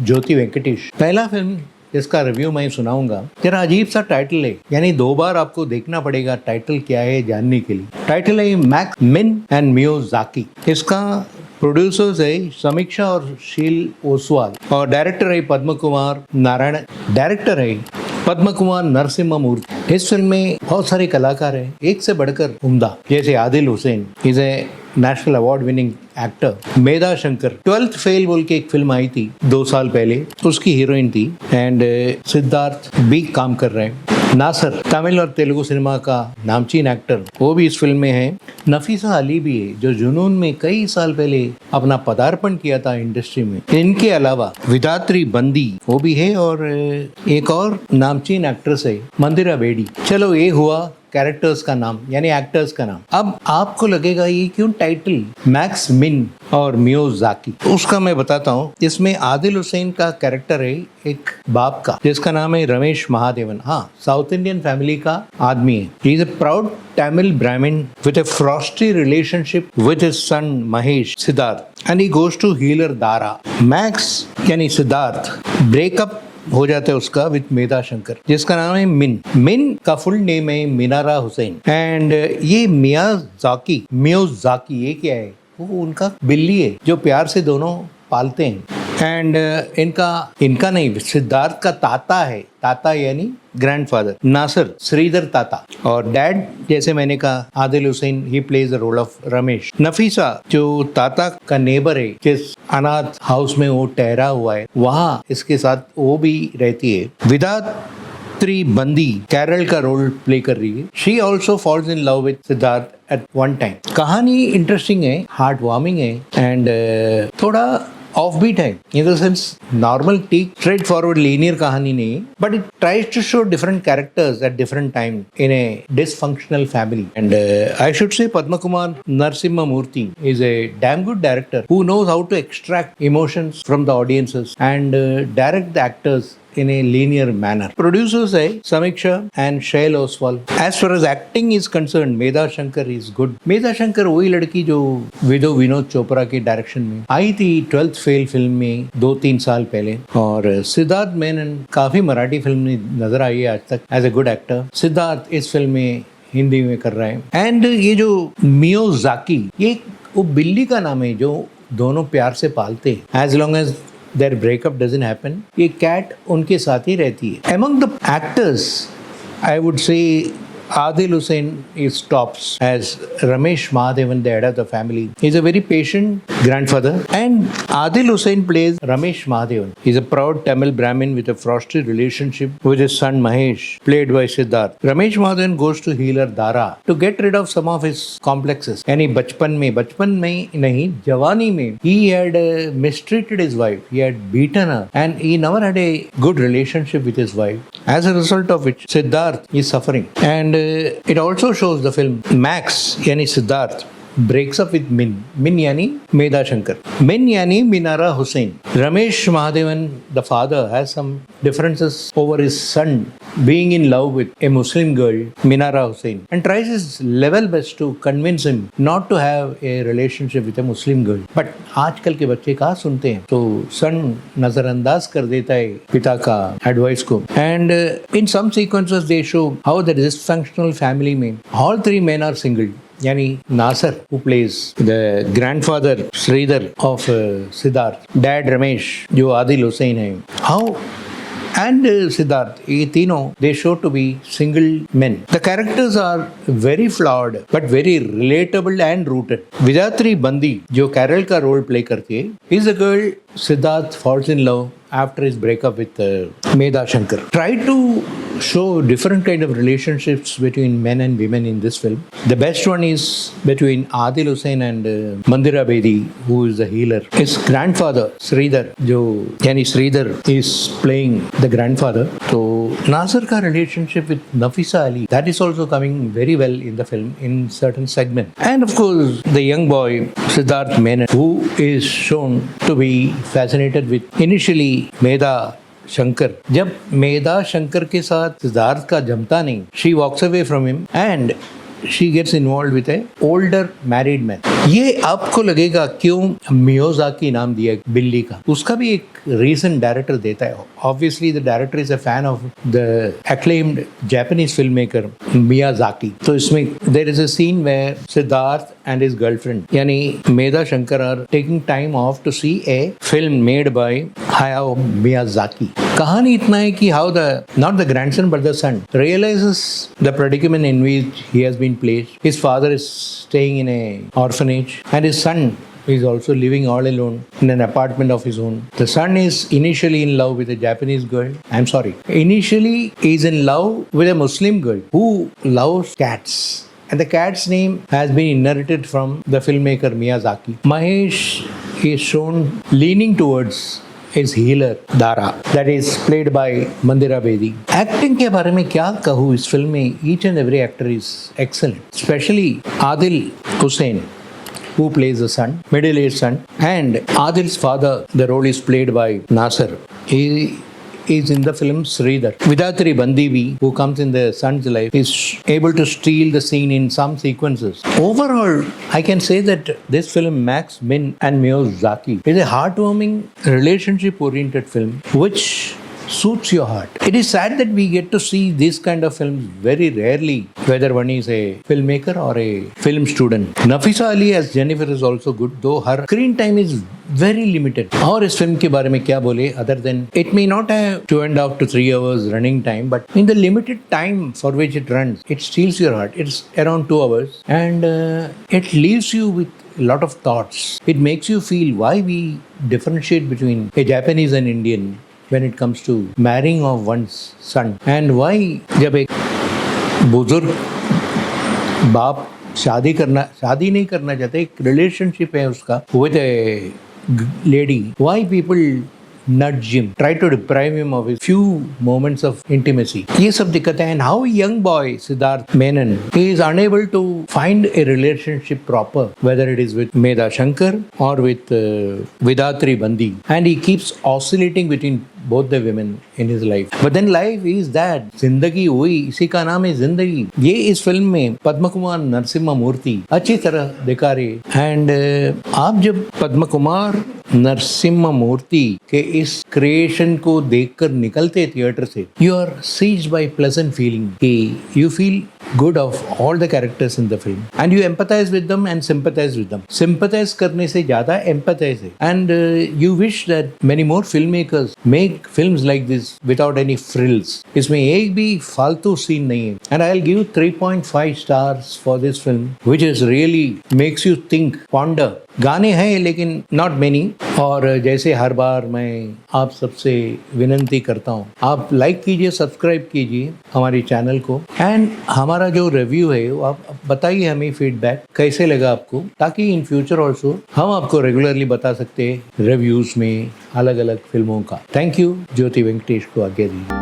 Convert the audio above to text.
ज्योति वेंकटेश। पहला फिल्म जिसका रिव्यू मैं सुनाऊंगा, जरा अजीब सा टाइटल है, यानी 2 बार आपको देखना पड़ेगा टाइटल क्या है जानने के लिए। टाइटल है मैक्स मिन एंड मियाज़ाकी। इसका प्रोड्यूसर्स है समीक्षा और शील ओसवाल और डायरेक्टर है पद्म कुमार नारायण। डायरेक्टर है पद्म कुमार नरसिम्हा मूर्ति। इस फिल्म में बहुत सारे कलाकार हैं, एक से बढ़कर उम्दा, जैसे Adil Hussain, is a national award winning actor. Medha Shankar, 12th fail बोल के एक फिल्म आई थी 2 साल पहले, उसकी हीरोइन थी। एंड सिद्धार्थ भी काम कर रहे हैं। नासर, तमिल और तेलुगु सिनेमा का नामचीन एक्टर, वो भी इस फिल्म में है। नफीसा अली भी है, जो जुनून में कई साल पहले अपना पदार्पण किया था इंडस्ट्री में। इनके अलावा विधात्री बंदी वो भी है, और एक और नामचीन एक्ट्रेस है मंदिरा बेदी। चलो, ये हुआ कैरेक्टर्स का नाम, यानी एक्टर्स का नाम। अब आपको लगेगा ये क्यों टाइटल मैक्स मिन और मियाज़ाकी, उसका मैं बताता हूँ। इसमें आदिल हुसैन का कैरेक्टर है एक बाप का, जिसका नाम है रमेश महादेवन। हाँ, साउथ इंडियन फैमिली का आदमी है। He is a proud Tamil Brahmin with a frosty relationship with his son Mahesh Siddharth, and he goes to healer Dara. Max यानी सिद्धार्थ ब्रेकअप हो जाता है उसका विद मेधा शंकर, जिसका नाम है मिन। मिन का फुल नेम है मिनारा हुसैन। एंड ये मियाज़ाकी ये क्या है? वो उनका बिल्ली है जो प्यार से दोनों पालते हैं। एंड इनका नहीं, सिद्धार्थ का ताता है, ताता यानी ग्रैंडफादर नासर श्रीधर ताता। और डैड, जैसे मैंने कहा, Adil Hussain, he plays the role of Ramesh. Nafisa जो ताता का नेबर है, जिस अनाथ हाउस में वो ठहरा हुआ है, वहाँ इसके साथ वो भी रहती है। विधात्री बंदी कैरल का रोल प्ले कर रही है। She also falls in love with Siddharth at one time. कहानी इंटरेस्टिंग है, हार्ट वार्मिंग है, एंड थोड़ा ऑफबीट है, इन द सेंस नॉर्मल टीक स्ट्रेट फॉरवर्ड लीनियर कहानी नहीं है, but it tries to show different characters at different time in a dysfunctional family. And I should say Padma Kumar Narasimha Murthy is a damn good director who knows how to extract emotions from the audiences and direct the actors in a linear manner. Producers है Samiksha and Shail Oswal. As far as acting is concerned, Medha Shankar is good. Medha Shankar वही लड़की जो विदो विनोद चोपड़ा के direction में आई थी 12th fail film में 2-3 साल पहले, और सिद्धार्थ मेनन काफी मराठी फिल्म में नजर आई है आज तक as a good actor. Siddharth इस फिल्म में हिंदी में कर रहा है. एंड ये जो मियाज़ाकी, ये वो बिल्ली का नाम है जो दोनों प्यार से पालते हैं. As long as their breakup doesn't happen, ये cat उनके साथ ही रहती है. Among the actors, I would say Adil Hussain is tops as Ramesh Mahadevan, the head of the family. He's a very patient grandfather, and Adil Hussain plays Ramesh Mahadevan. He's a proud Tamil Brahmin with a frosty relationship with his son Mahesh, played by Siddharth. Ramesh Mahadevan goes to healer Dara to get rid of some of his complexes. यानी बचपन में नहीं, जवानी में he had mistreated his wife. He had beaten her, and he never had a good relationship with his wife. As a result of which, Siddharth is suffering. And it also shows the film Max यानी Siddharth breaks up with Min यानी मेधा Shankar, Min यानी मिनारा Hussain. Ramesh Mahadevan, the father, has some differences over his son being in love with a Muslim girl, Minara Hussain, and tries his level best to convince him not to have a relationship with a Muslim girl. But आजकल के बच्चे कहाँ सुनते हैं, तो son नजरअंदाज कर देता है पिता का एडवाइस को. And in some sequences they show how the dysfunctional family में all 3 men are single. यानी नासर who plays the grandfather Sridhar of Siddharth, dad Ramesh जो आदिल हुसैन है, how and Siddharth, ये तीनों they show to be single men. The characters are very flawed but very relatable and rooted. Vidhatri बंदी जो Carol का role play करती है is a girl Siddharth falls in love after his breakup with Medha Shankar. Try to show different kind of relationships between men and women in this film. The best one is between Adil Hussain and Mandira Bedi, who is the healer. His grandfather Sridhar, जो यानी Sridhar is playing the grandfather. So Nasir का relationship with Nafisa Ali, that is also coming very well in the film in certain segment. And of course the young boy Siddharth Menon, who is shown to be fascinated with initially मेधा शंकर. जब मेधा शंकर के साथ सिद्धार्थ का जमता नहीं, she walks away from him and she gets involved with a older married man. ये आपको लगेगा क्यों मियाज़ाकी नाम दिया बिल्ली का, उसका भी एक रीजन डायरेक्टर देता है. Obviously the director is a fan of the acclaimed Japanese filmmaker Miyazaki. तो इसमें there is a scene where Siddharth and his girlfriend यानी मेधा Shankar are taking time off to see a film made by Hayao Miyazaki. कहानी इतना है कि how the not the grandson but the son realizes the predicament in which he has been placed. His father is staying in a orphanage and his son is also living all alone in an apartment of his own. The son is initially in love with a Japanese girl. Initially is in love with a Muslim girl who loves cats. And the cat's name has been inherited from the filmmaker Miyazaki. Mahesh is shown leaning towards his healer Dara, that is played by Mandira Bedi. Acting के बारे में क्या कहूँ इस film में, each and every actor is excellent. Especially Adil Hussain, who plays the son, middle-aged son, and Adil's father, the role is played by Nasser. He is in the film Sridhar. Vidatri Bandivi, who comes in the son's life, is able to steal the scene in some sequences. Overall, I can say that this film, Max Min and Miyazaki, is a heartwarming, relationship-oriented film which suits your heart. It is sad that we get to see these kind of films very rarely, whether one is a filmmaker or a film student. Nafisa Ali as Jennifer is also good, though her screen time is very limited. और इस film के बारे में क्या बोले other than it may not have 2.5 to 3 hours running time, but in the limited time for which it runs, it steals your heart. It's around 2 hours and it leaves you with a lot of thoughts. It makes you feel why we differentiate between a Japanese and Indian when it comes to marrying of one's son, and why जब एक बुजुर्ग बाप शादी नहीं करना चाहते, एक relationship है उसका with a lady, why people nudge him, try to deprive him of his few moments of intimacy. ये सब दिक्कतें हैं. And how a young boy Siddharth Menon is unable to find a relationship proper, whether it is with Medha Shankar or with Vidatri Bandi, and he keeps oscillating between both the women in his life. But then life is that, जिंदगी हुई, इसी का नाम है जिंदगी. ये इस film में पद्म कुमार नरसिम्हा मूर्ति अच्छी तरह दिखा रहे. एंड आप जब पद्म कुमार नरसिम्हा मूर्ति के इस क्रिएशन को देखकर निकलते थिएटर से, you are seized by pleasant feeling कि you feel good of all the characters in the film and you empathize with them and sympathize with them. Sympathize करने से ज़्यादा empathize है. And you wish that many more filmmakers make films like this without any frills. इसमें एक भी फालतू scene नहीं है. And I'll give 3.5 stars for this film, which is really makes you think, ponder. गाने हैं लेकिन not many. और जैसे हर बार मैं आप सबसे विनंती करता हूँ, आप लाइक कीजिए, सब्सक्राइब कीजिए हमारे चैनल को, एंड हमारा जो रिव्यू है वो आप बताइए हमें फीडबैक कैसे लगा आपको, ताकि इन फ्यूचर ऑल्सो हम आपको रेगुलरली बता सकते हैं रिव्यूज में अलग अलग फिल्मों का. Thank you. ज्योति वेंकटेश को आज्ञा दीजिए.